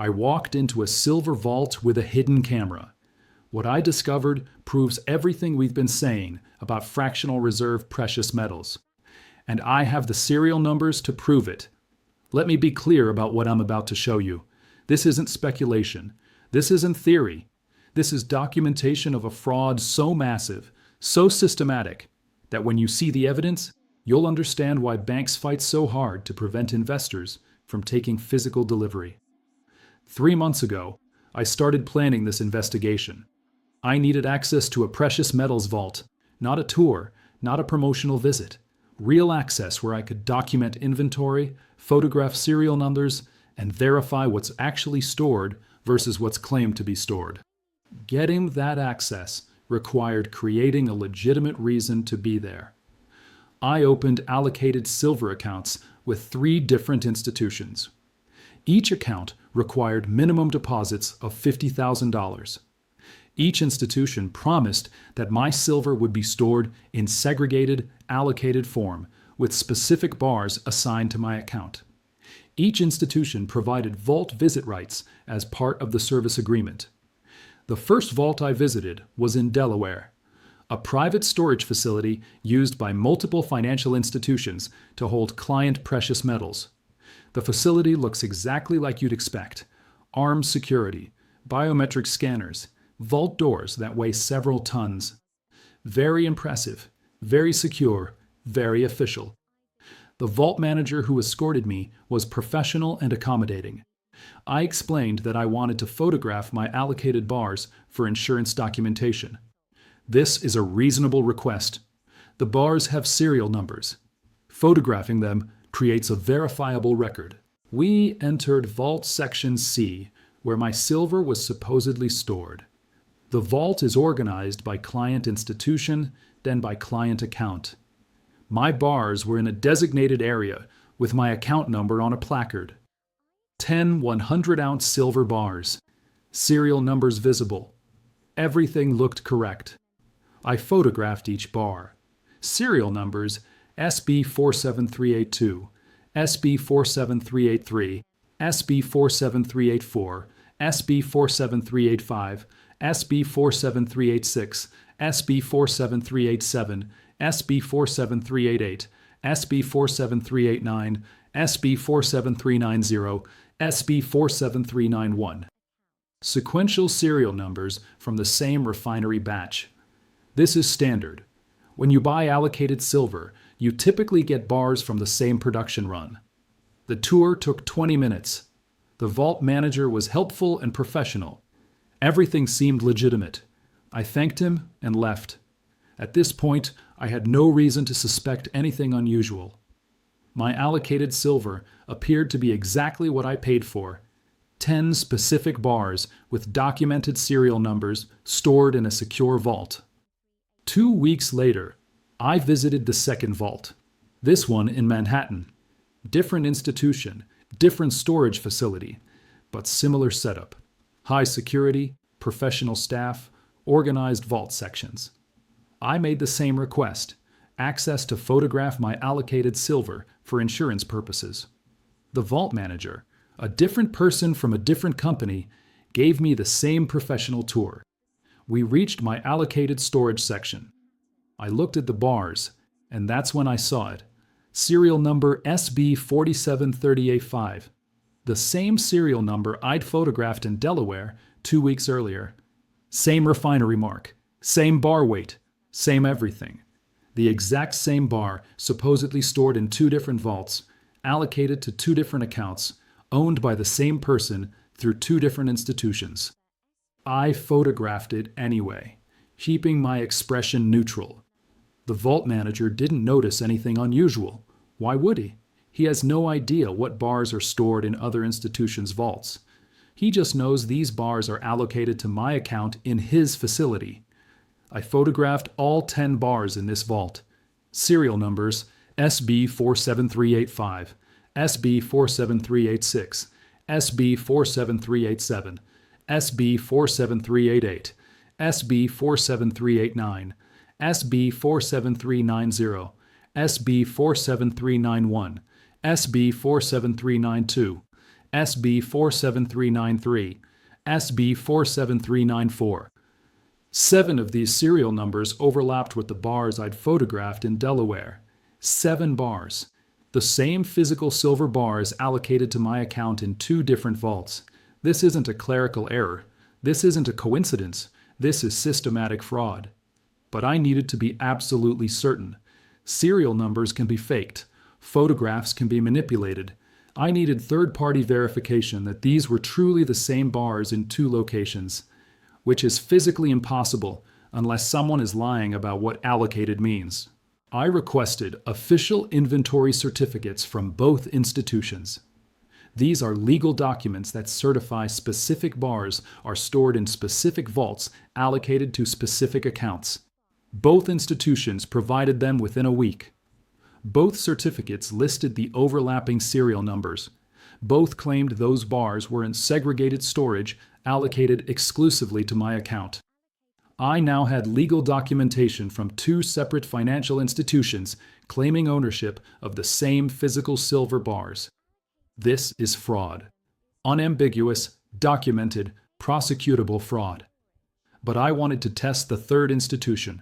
I walked into a silver vault with a hidden camera. What I discovered proves everything we've been saying about fractional reserve precious metals. And I have the serial numbers to prove it. Let me be clear about what I'm about to show you. This isn't speculation. This isn't theory. This is documentation of a fraud so massive, so systematic, that when you see the evidence, you'll understand why banks fight so hard to prevent investors from taking physical delivery. 3 months ago, I started planning this investigation. I needed access to a precious metals vault, not a tour, not a promotional visit. Real access where I could document inventory, photograph serial numbers, and verify what's actually stored versus what's claimed to be stored. Getting that access required creating a legitimate reason to be there. I opened allocated silver accounts with 3 different institutions. Each account required minimum deposits of $50,000. Each institution promised that my silver would be stored in segregated, allocated form with specific bars assigned to my account. Each institution provided vault visit rights as part of the service agreement. The first vault I visited was in Delaware, a private storage facility used by multiple financial institutions to hold client precious metals. The facility looks exactly like you'd expect: armed security, biometric scanners, vault doors that weigh several tons. Very impressive, very secure, very official. The vault manager who escorted me was professional and accommodating. I explained that I wanted to photograph my allocated bars for insurance documentation. This is a reasonable request. The bars have serial numbers. Photographing them creates a verifiable record. We entered Vault Section C, where my silver was supposedly stored. The vault is organized by client institution, then by client account. My bars were in a designated area with my account number on a placard. 10 100-ounce silver bars. Serial numbers visible. Everything looked correct. I photographed each bar. Serial numbers SB 47382, SB 47383, SB 47384, SB 47385, SB 47386, SB 47387, SB 47388, SB 47389, SB 47390, SB 47391. Sequential serial numbers from the same refinery batch. This is standard. When you buy allocated silver, you typically get bars from the same production run. The tour took 20 minutes. The vault manager was helpful and professional. Everything seemed legitimate. I thanked him and left. At this point, I had no reason to suspect anything unusual. My allocated silver appeared to be exactly what I paid for: 10 specific bars with documented serial numbers stored in a secure vault. 2 weeks later, I visited the second vault, this one in Manhattan. Different institution, different storage facility, but similar setup. High security, professional staff, organized vault sections. I made the same request: access to photograph my allocated silver for insurance purposes. The vault manager, a different person from a different company, gave me the same professional tour. We reached my allocated storage section. I looked at the bars, and that's when I saw it. Serial number SB 47385. The same serial number I'd photographed in Delaware 2 weeks earlier. Same refinery mark, same bar weight, same everything. The exact same bar supposedly stored in 2 different vaults, allocated to 2 different accounts, owned by the same person through 2 different institutions. I photographed it anyway, keeping my expression neutral. The vault manager didn't notice anything unusual. Why would he? He has no idea what bars are stored in other institutions' vaults. He just knows these bars are allocated to my account in his facility. I photographed all 10 bars in this vault. Serial numbers SB 47385, SB 47386, SB 47387, SB 47388, SB 47389, SB 47390, SB 47391, SB 47392, SB47393, SB47394. 7 of these serial numbers overlapped with the bars I'd photographed in Delaware. 7 bars. The same physical silver bars allocated to my account in 2 different vaults. This isn't a clerical error. This isn't a coincidence. This is systematic fraud. But I needed to be absolutely certain. Serial numbers can be faked. Photographs can be manipulated. I needed third-party verification that these were truly the same bars in 2 locations, which is physically impossible unless someone is lying about what allocated means. I requested official inventory certificates from both institutions. These are legal documents that certify specific bars are stored in specific vaults allocated to specific accounts. Both institutions provided them within a week. Both certificates listed the overlapping serial numbers. Both claimed those bars were in segregated storage allocated exclusively to my account. I now had legal documentation from 2 separate financial institutions claiming ownership of the same physical silver bars. This is fraud. Unambiguous, documented, prosecutable fraud. But I wanted to test the third institution.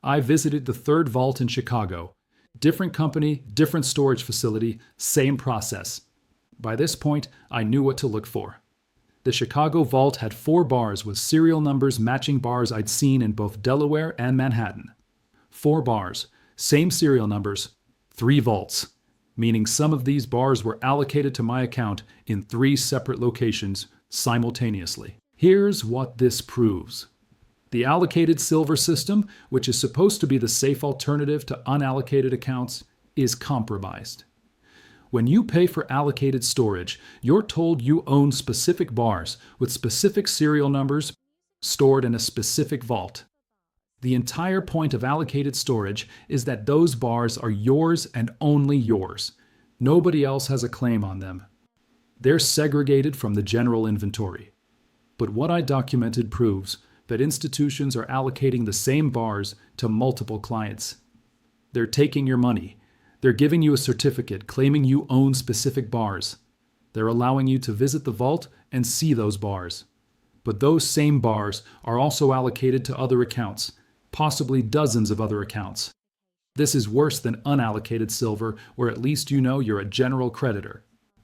I visited the third vault in Chicago. Different company, different storage facility, same process. By this point, I knew what to look for. The Chicago vault had 4 bars with serial numbers matching bars I'd seen in both Delaware and Manhattan. 4 bars, same serial numbers, 3 vaults, meaning some of these bars were allocated to my account in 3 separate locations simultaneously. Here's what this proves. The allocated silver system, which is supposed to be the safe alternative to unallocated accounts, is compromised. When you pay for allocated storage, you're told you own specific bars with specific serial numbers stored in a specific vault. The entire point of allocated storage is that those bars are yours and only yours. Nobody else has a claim on them. They're segregated from the general inventory. But what I documented proves that institutions are allocating the same bars to multiple clients. They're taking your money. They're giving you a certificate claiming you own specific bars. They're allowing you to visit the vault and see those bars. But those same bars are also allocated to other accounts, possibly dozens of other accounts. This is worse than unallocated silver, where at least you know you're a general creditor.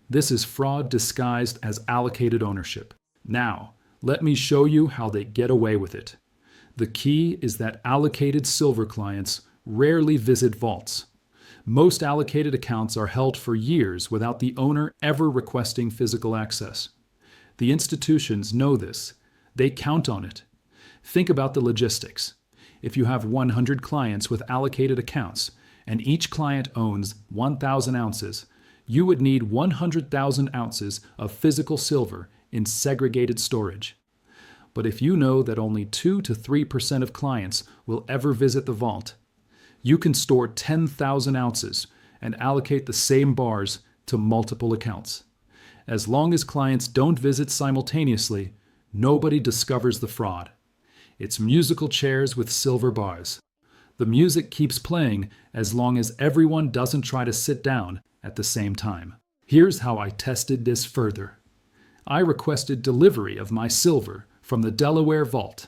This is fraud disguised as allocated ownership. Now, let me show you how they get away with it. The key is that allocated silver clients rarely visit vaults. Most allocated accounts are held for years without the owner ever requesting physical access. The institutions know this. They count on it. Think about the logistics. If you have 100 clients with allocated accounts, and each client owns 1,000 ounces, you would need 100,000 ounces of physical silver in segregated storage. But if you know that only 2 to 3% of clients will ever visit the vault, you can store 10,000 ounces and allocate the same bars to multiple accounts. As long as clients don't visit simultaneously, nobody discovers the fraud. It's musical chairs with silver bars. The music keeps playing as long as everyone doesn't try to sit down at the same time. Here's how I tested this further. I requested delivery of my silver from the Delaware vault.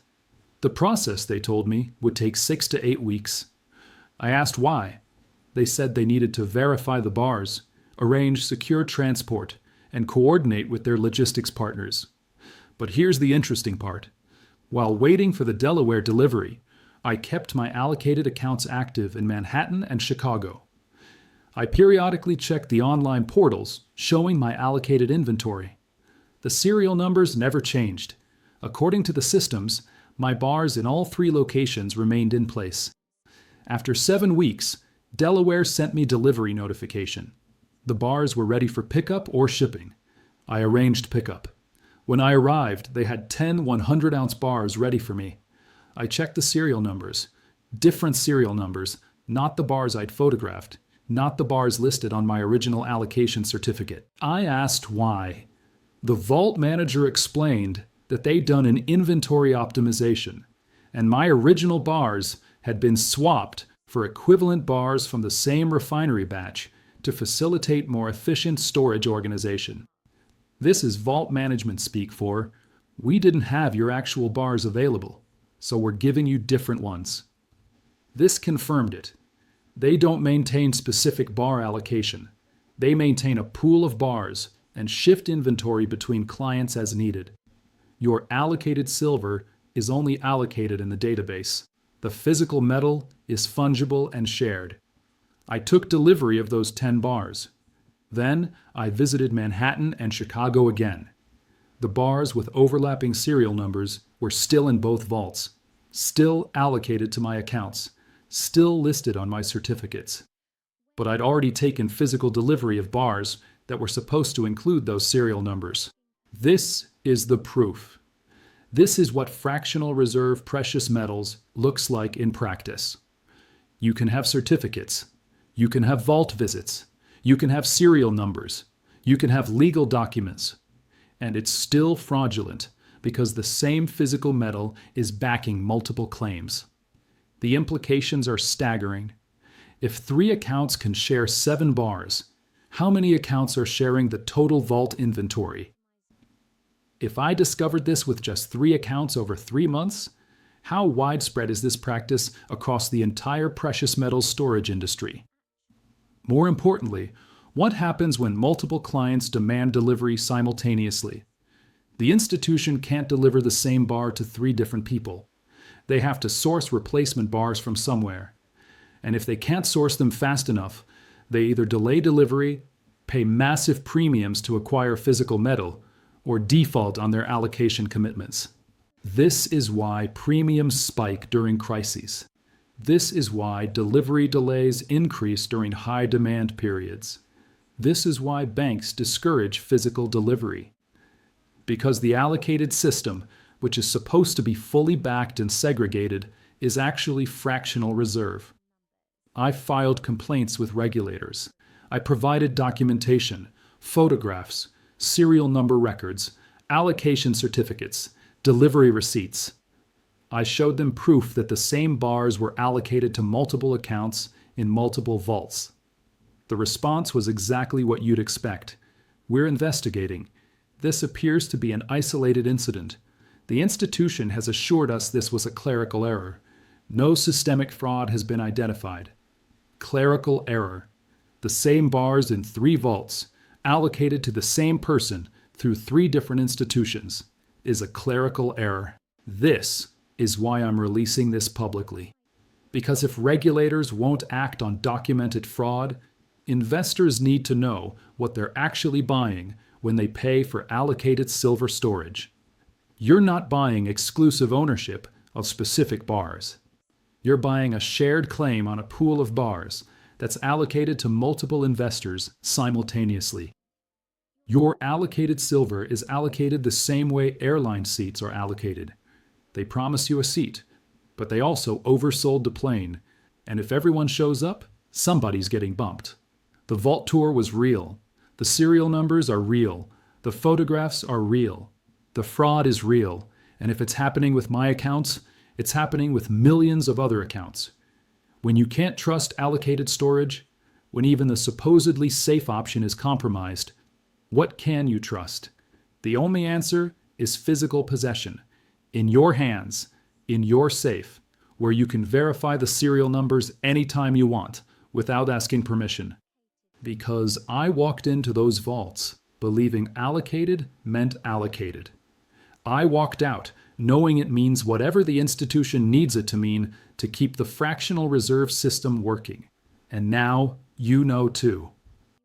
The process, they told me, would take 6 to 8 weeks. I asked why. They said they needed to verify the bars, arrange secure transport, and coordinate with their logistics partners. But here's the interesting part. While waiting for the Delaware delivery, I kept my allocated accounts active in Manhattan and Chicago. I periodically checked the online portals showing my allocated inventory. The serial numbers never changed. According to the systems, my bars in all 3 locations remained in place. After 7 weeks, Delaware sent me delivery notification. The bars were ready for pickup or shipping. I arranged pickup. When I arrived, they had 10 100-ounce bars ready for me. I checked the serial numbers. Different serial numbers, not the bars I'd photographed, not the bars listed on my original allocation certificate. I asked why. The vault manager explained that they'd done an inventory optimization, and my original bars had been swapped for equivalent bars from the same refinery batch to facilitate more efficient storage organization. This is vault management speak for, we didn't have your actual bars available, so we're giving you different ones. This confirmed it. They don't maintain specific bar allocation. They maintain a pool of bars and shift inventory between clients as needed. Your allocated silver is only allocated in the database. The physical metal is fungible and shared. I took delivery of those 10 bars. Then I visited Manhattan and Chicago again. The bars with overlapping serial numbers were still in both vaults, still allocated to my accounts, still listed on my certificates. But I'd already taken physical delivery of bars that were supposed to include those serial numbers. This is the proof. This is what fractional reserve precious metals looks like in practice. You can have certificates. You can have vault visits. You can have serial numbers. You can have legal documents. And it's still fraudulent because the same physical metal is backing multiple claims. The implications are staggering. If 3 accounts can share 7 bars, how many accounts are sharing the total vault inventory? If I discovered this with just 3 accounts over 3 months, how widespread is this practice across the entire precious metals storage industry? More importantly, what happens when multiple clients demand delivery simultaneously? The institution can't deliver the same bar to 3 different people. They have to source replacement bars from somewhere. And if they can't source them fast enough, they either delay delivery, pay massive premiums to acquire physical metal, or default on their allocation commitments. This is why premiums spike during crises. This is why delivery delays increase during high demand periods. This is why banks discourage physical delivery. Because the allocated system, which is supposed to be fully backed and segregated, is actually fractional reserve. I filed complaints with regulators. I provided documentation, photographs, serial number records, allocation certificates, delivery receipts. I showed them proof that the same bars were allocated to multiple accounts in multiple vaults. The response was exactly what you'd expect. We're investigating. This appears to be an isolated incident. The institution has assured us this was a clerical error. No systemic fraud has been identified. Clerical error. The same bars in 3 vaults, allocated to the same person through 3 different institutions, is a clerical error. This is why I'm releasing this publicly. Because if regulators won't act on documented fraud, investors need to know what they're actually buying when they pay for allocated silver storage. You're not buying exclusive ownership of specific bars. You're buying a shared claim on a pool of bars that's allocated to multiple investors simultaneously. Your allocated silver is allocated the same way airline seats are allocated. They promise you a seat, but they also oversold the plane, and if everyone shows up, somebody's getting bumped. The vault tour was real. The serial numbers are real. The photographs are real. The fraud is real, and if it's happening with my accounts, it's happening with millions of other accounts. When you can't trust allocated storage, when even the supposedly safe option is compromised, what can you trust? The only answer is physical possession, in your hands, in your safe, where you can verify the serial numbers anytime you want, without asking permission. Because I walked into those vaults believing allocated meant allocated. I walked out knowing it means whatever the institution needs it to mean to keep the fractional reserve system working. And now you know too.